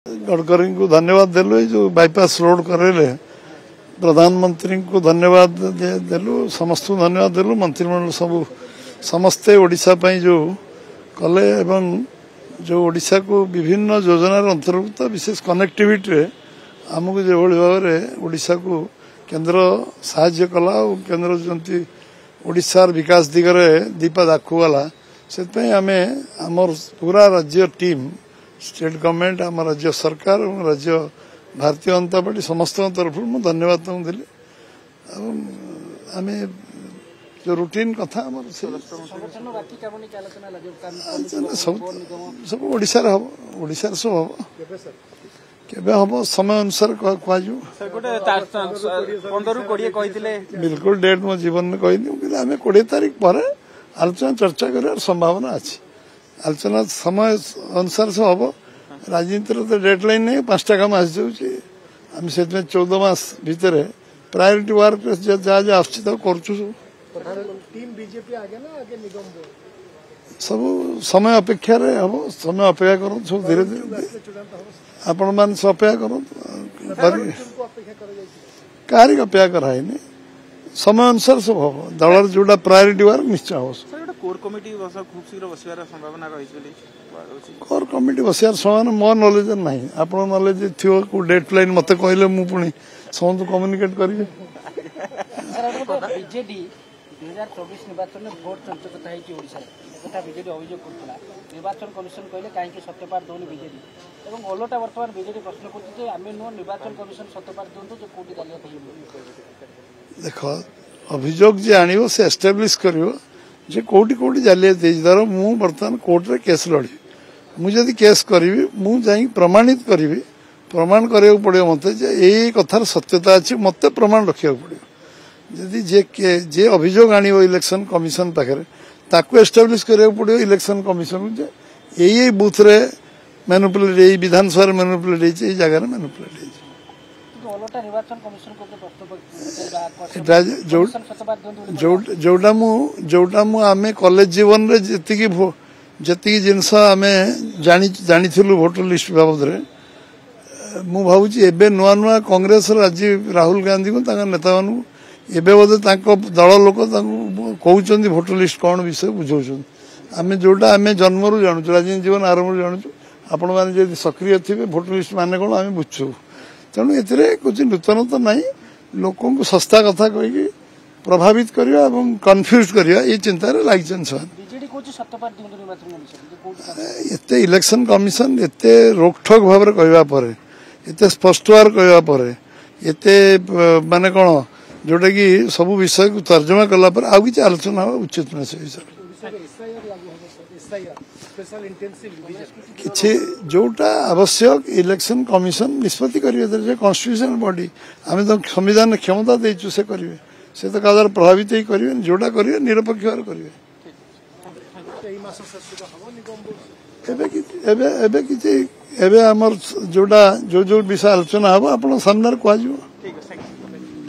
गडकरी को धन्यवाद देलु जो बाईपास रोड करे प्रधानमंत्री को धन्यवाद देलु समस्त धन्यवाद देलु मंत्रिमंडल सब समस्ते ओडिशा जो कले एवं जो ओडिशा को विभिन्न योजनार अंतर्भुक्त विशेष कनेक्टिविटी आमको जो भाव में ओडिशा को केंद्र साहाय्य कला और केंद्र जमी ओडिशार विकास दिगरे दीपा दाखुवाला से आम आमर पूरा राज्य टीम स्टेट गवर्नमेंट आम राज्य सरकार और राज्य भारतीय जनता पार्टी समस्त तरफ मुझे धन्यवाद तुम दिली आम जो रूटीन कथा सब ओडिशा हम ओडिशा सब हम केबे हम समय अनुसार बिल्कुल डेट मो जीवन में कही आम 20 तारीख पर आलोचना चर्चा कर संभावना अच्छी आलोचना समय अनुसार सब हम राजनीति तो डेडलाइन नहीं 5टा काम आम से 14 मास भितर प्रायोरिटी वर्क जहाँ जहाँ सब समय अपेक्षा हम समय अपेक्षा कर सब धीरे धीरे आपण मान सब अपेक्षा कर कहार अपेक्षा कराई समय अनुसार सब हम दल जोटा प्रायोरिटी वर्क निश्चय हम कोर कमिटी खूब शीघ्र बसार संभावना कोर कमिटी बसार संभावना मो नॉलेज ना आप नॉलेज थी डेट लाइन मत कहले मुझे समस्त कम्युनिकेट करेंगे 2024 निर्वाचन में भोट चंचकता है बीजेडी अभियोग करता निर्वाचन कमिशन कहले कहीं सत्यपाठ दौनी बीजेडी और ओलटा बर्तमान बीजेडी प्रश्न कर निर्वाचन कमिशन सत्यपाठ दिखाँ जो कौटी जालियात देख अभियोग जी आण से एस्टाब्लीश कर कौटी कौटी जालियात धर मु बर्तमान कोर्टे केस लड़ी मुझे केस करी मुझे प्रमाणित करी प्रमाण करा पड़ो मत यही कथार सत्यता अच्छी मत प्रमाण रखा पड़ो जदि जे अभियोग आण इलेक्शन कमिशन पाखे ताकू एस्टाब्लीश करा पड़ो इलेक्शन कमिशन यही बुथ रे मैनिपुलेट विधानसभा मैनिपुलेट जगह मैनिपुलेट जोटा आम कॉलेज जीवन रे जी जिनस आम जानी भोटर लिस्ट बाबद मु भावुची एबे नुआ नुआ कांग्रेस राजीव राहुल गांधी को नेता मान एबे बोधे दल लोक कहते भोटर लिस्ट कौन विषय बुझाऊँ आम जोटा आम जन्म जानूँ राजनीति जीवन आरंभ जानूँ आपण मैंने सक्रिय थे भोटर लिस्ट मान कौन आम बुझू तेणु ए कुछ नूतनता ना लोक सस्ता कथा कहीकि प्रभावित करवा कन्फ्यूज करवा ये चिंतार लगी एत इलेक्शन कमिशन एत रोकठोक भाव में कहवापर एत स्पष्ट भाव कहवापर एत माने कौन जोटा कि सब विषय को तर्जमा कलापर आउ कि आलोचना हो उचित ना से विषय किसी जोटा आवश्यक इलेक्शन कमिशन निष्पत्ति करेंगे कन्स्टिट्यूशन बॉडी आम तो संविधान क्षमता देचु से करेंगे से तो क्या प्रभावित ही करेंगे जोटा करेंगे निरपेक्ष भाव करेंगे जोटा जो विषय आलोचना हम आप सामने कह